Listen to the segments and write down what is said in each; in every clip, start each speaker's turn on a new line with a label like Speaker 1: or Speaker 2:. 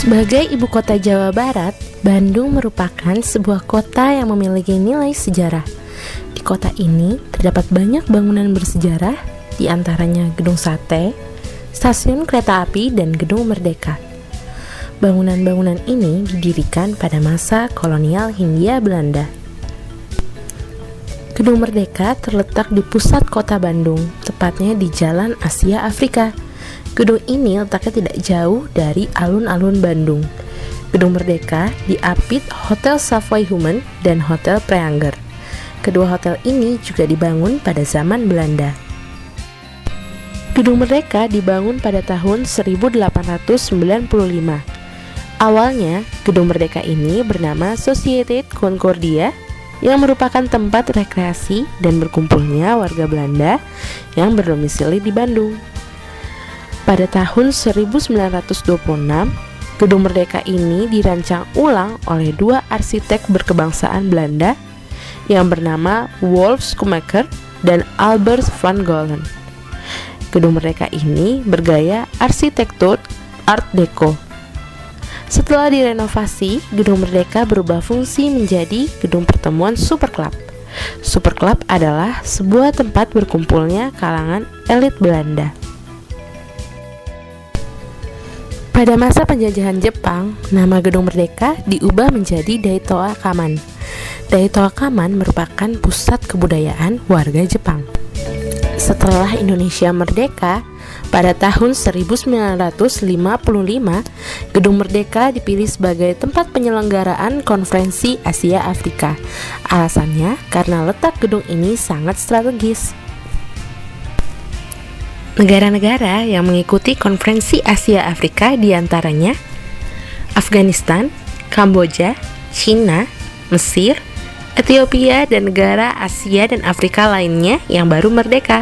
Speaker 1: Sebagai ibu kota Jawa Barat, Bandung merupakan sebuah kota yang memiliki nilai sejarah. Di kota ini terdapat banyak bangunan bersejarah, di antaranya Gedung Sate, Stasiun Kereta Api, dan Gedung Merdeka. Bangunan-bangunan ini didirikan pada masa kolonial Hindia Belanda. Gedung Merdeka terletak di pusat kota Bandung, tepatnya di Jalan Asia Afrika. Gedung ini letaknya tidak jauh dari alun-alun Bandung. Gedung Merdeka diapit Hotel Savoy Human dan Hotel Preanger. Kedua hotel ini juga dibangun pada zaman Belanda. Gedung Merdeka dibangun pada tahun 1895. Awalnya, Gedung Merdeka ini bernama Sociëteit Concordia, yang merupakan tempat rekreasi dan berkumpulnya warga Belanda yang berdomisili di Bandung. Pada tahun 1926, Gedung Merdeka ini dirancang ulang oleh dua arsitek berkebangsaan Belanda yang bernama Wolf Schumacher dan Albert van Golen. Gedung Merdeka ini bergaya arsitektur Art Deco. Setelah direnovasi, Gedung Merdeka berubah fungsi menjadi Gedung Pertemuan Super Club. Super Club adalah sebuah tempat berkumpulnya kalangan elit Belanda. Pada masa penjajahan Jepang, nama Gedung Merdeka diubah menjadi Daitoa Kaman. Daitoa Kaman merupakan pusat kebudayaan warga Jepang. Setelah Indonesia merdeka, pada tahun 1955, Gedung Merdeka dipilih sebagai tempat penyelenggaraan konferensi Asia Afrika. Alasannya karena letak gedung ini sangat strategis. Negara-negara yang mengikuti konferensi Asia Afrika diantaranya Afghanistan, Kamboja, China, Mesir, Ethiopia, dan negara Asia dan Afrika lainnya yang baru merdeka.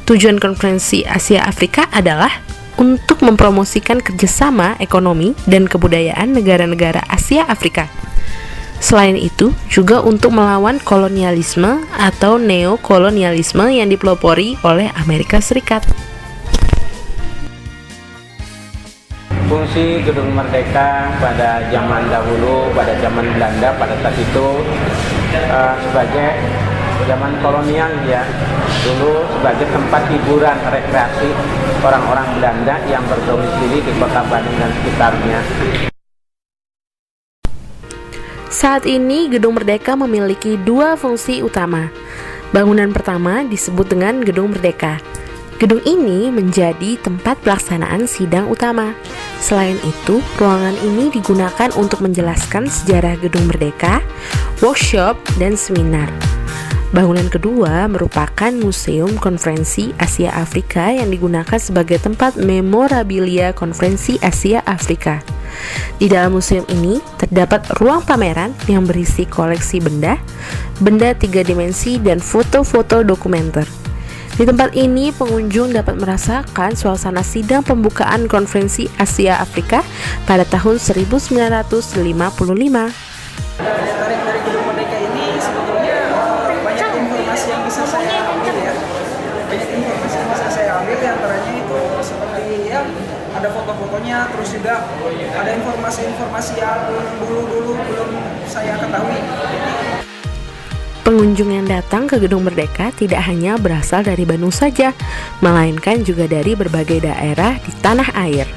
Speaker 1: Tujuan konferensi Asia Afrika adalah untuk mempromosikan kerjasama ekonomi dan kebudayaan negara-negara Asia Afrika. Selain itu, juga untuk melawan kolonialisme atau neokolonialisme yang dipelopori oleh Amerika Serikat.
Speaker 2: Fungsi Gedung Merdeka pada zaman dahulu, pada zaman Belanda pada saat itu sebagai zaman kolonial ya, dulu sebagai tempat hiburan rekreasi orang-orang Belanda yang berdomisili di kota Bandung dan sekitarnya.
Speaker 1: Saat ini Gedung Merdeka memiliki dua fungsi utama. Bangunan pertama disebut dengan Gedung Merdeka. Gedung ini menjadi tempat pelaksanaan sidang utama. Selain itu, ruangan ini digunakan untuk menjelaskan sejarah Gedung Merdeka, workshop, dan seminar. Bangunan kedua merupakan Museum Konferensi Asia Afrika yang digunakan sebagai tempat memorabilia Konferensi Asia Afrika. Di dalam museum ini terdapat ruang pameran yang berisi koleksi benda 3 dimensi, dan foto-foto dokumenter. Di tempat ini pengunjung dapat merasakan suasana sidang pembukaan Konferensi Asia Afrika pada tahun 1955.
Speaker 3: Dari Gedung Merdeka ini sebetulnya banyak informasi yang bisa saya ambil ya. Banyak informasi yang bisa saya ambil, antaranya itu seperti ya ada foto-fotonya, terus juga ada informasi-informasi yang dulu belum saya ketahui.
Speaker 1: Pengunjung yang datang ke Gedung Merdeka tidak hanya berasal dari Bandung saja, melainkan juga dari berbagai daerah di tanah air.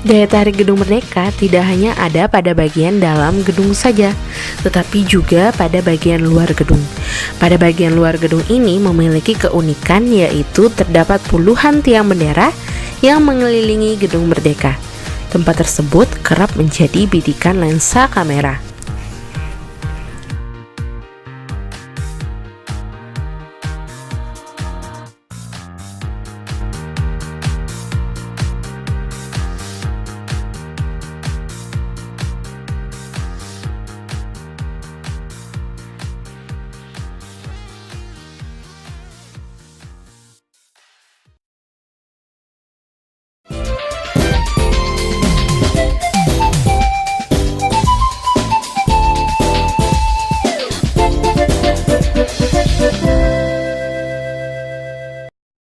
Speaker 1: Daya tarik Gedung Merdeka tidak hanya ada pada bagian dalam gedung saja, tetapi juga pada bagian luar gedung. Pada bagian luar gedung ini memiliki keunikan, yaitu terdapat puluhan tiang bendera yang mengelilingi Gedung Merdeka. Tempat tersebut kerap menjadi bidikan lensa kamera.